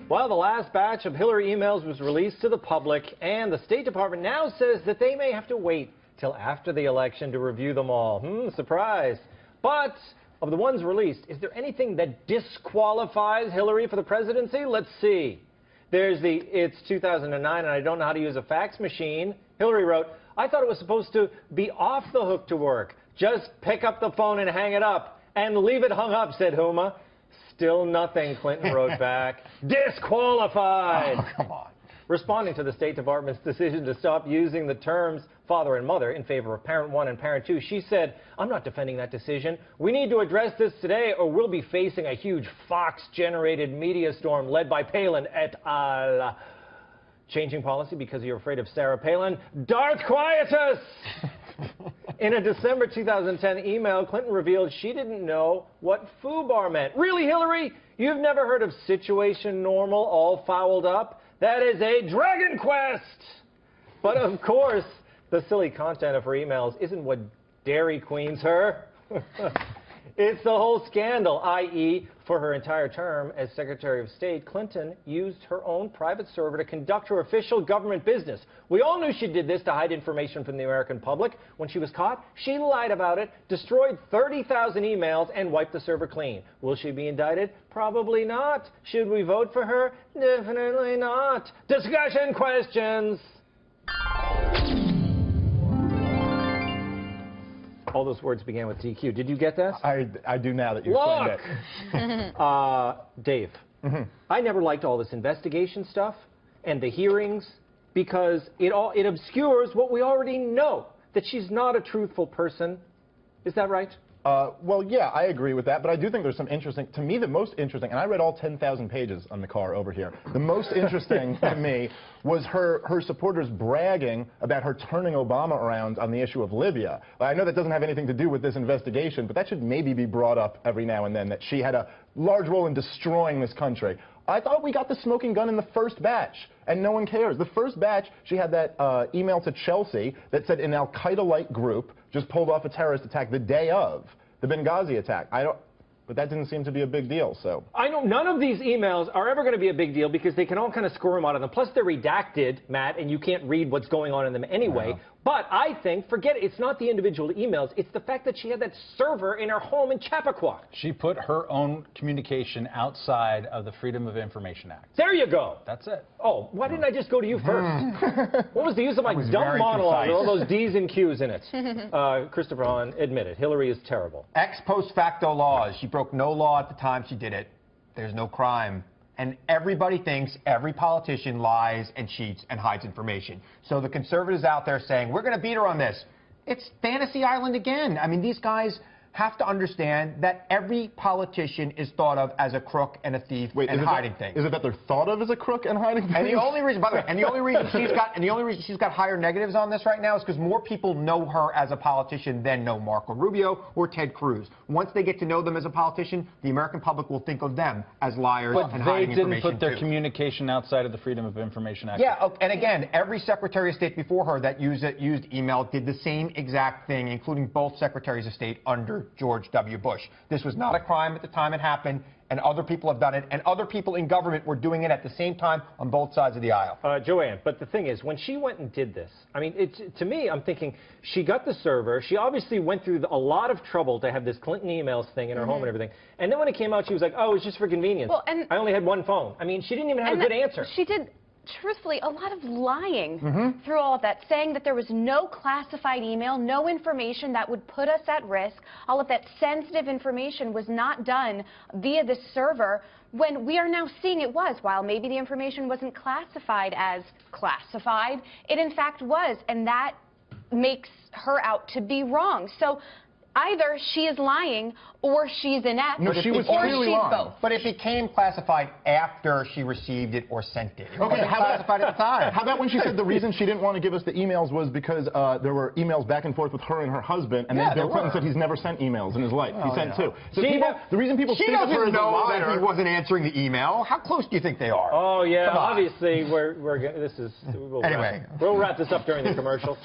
Well, the last batch of Hillary emails was released to the public, and the State Department now says that they may have to wait till after the election to review them all. Surprise. But of the ones released, is there anything that disqualifies Hillary for the presidency? Let's see. There's it's 2009 and I don't know how to use a fax machine. Hillary wrote, I thought it was supposed to be off the hook to work. Just pick up the phone and hang it up. And leave it hung up, said Huma. Still nothing, Clinton wrote back. Disqualified. Oh, come on. Responding to the State Department's decision to stop using the terms father and mother in favor of parent one and parent two, she said, I'm not defending that decision. We need to address this today or we'll be facing a huge Fox-generated media storm led by Palin et al. Changing policy because you're afraid of Sarah Palin? Darth Quietus! In a December 2010 email, Clinton revealed she didn't know what FUBAR meant. Really, Hillary? You've never heard of situation normal, all fouled up? That is a Dragon Quest! But of course, the silly content of her emails isn't what Dairy Queens her. It's the whole scandal, i.e., for her entire term as Secretary of State, Clinton used her own private server to conduct her official government business. We all knew she did this to hide information from the American public. When she was caught, she lied about it, destroyed 30,000 emails, and wiped the server clean. Will she be indicted? Probably not. Should we vote for her? Definitely not. Discussion questions. All those words began with DQ. Did you get that? I do now that you explained it. Dave, I never liked all this investigation stuff and the hearings because it obscures what we already know, that she's not a truthful person. Is that right? Well, yeah, I agree with that, but I do think there's some interesting, to me the most interesting, and I read all 10,000 pages on the car over here, the most interesting to me was her supporters bragging about her turning Obama around on the issue of Libya. I know that doesn't have anything to do with this investigation, but that should maybe be brought up every now and then, that she had a large role in destroying this country. I thought we got the smoking gun in the first batch, and no one cares. The first batch, she had that email to Chelsea that said an al-Qaeda-like group just pulled off a terrorist attack the day of the Benghazi attack. But that didn't seem to be a big deal, so. I know none of these emails are ever going to be a big deal because they can all kind of squirm out of them. Plus, they're redacted, Matt, and you can't read what's going on in them anyway. Yeah. But I think, forget it, it's not the individual emails. It's the fact that she had that server in her home in Chappaqua. She put her own communication outside of the Freedom of Information Act. There you go. That's it. Oh, why didn't I just go to you first? What was the use of my dumb monologue with all those D's and Q's in it? Christopher Hahn admitted, Hillary is terrible. Ex post facto laws. She broke no law at the time she did it. There's no crime. And everybody thinks every politician lies and cheats and hides information. So the conservatives out there saying, we're going to beat her on this. It's Fantasy Island again. I mean, these guys have to understand that every politician is thought of as a crook and a thief and hiding things. Is it that they're thought of as a crook and hiding things? And the only reason, by the way, and the only reason she's got higher negatives on this right now is because more people know her as a politician than know Marco Rubio or Ted Cruz. Once they get to know them as a politician, the American public will think of them as liars and hiding information. But they didn't put their communication outside of the Freedom of Information Act. Yeah, and again, every Secretary of State before her that used email did the same exact thing, including both Secretaries of State under George W. Bush. This was not a crime at the time it happened, and other people have done it, and other people in government were doing it at the same time on both sides of the aisle. Joanne, but the thing is, when she went and did this, I mean, to me, I'm thinking, she got the server, she obviously went through a lot of trouble to have this Clinton emails thing in her home and everything, and then when it came out, she was like, oh, it's just for convenience. Well, and I only had one phone. I mean, she didn't even have a good answer. She did, truthfully, a lot of lying through all of that, saying that there was no classified email, no information that would put us at risk. All of that sensitive information was not done via this server, when we are now seeing it was. While maybe the information wasn't classified as classified, it in fact was, and that makes her out to be wrong. So either she is lying or she's inept, no, she was or clearly she's lying. both. But it became classified after she received it or sent it. It wasn't how classified at the time. How about when she said the reason she didn't want to give us the emails was because there were emails back and forth with her and her husband, and then Bill Clinton said he's never sent emails in his life. He sent two. So the reason people think of her as a liar, that he wasn't answering the email. How close do you think they are? Oh yeah, obviously we'll Anyway, wrap this up during the commercial.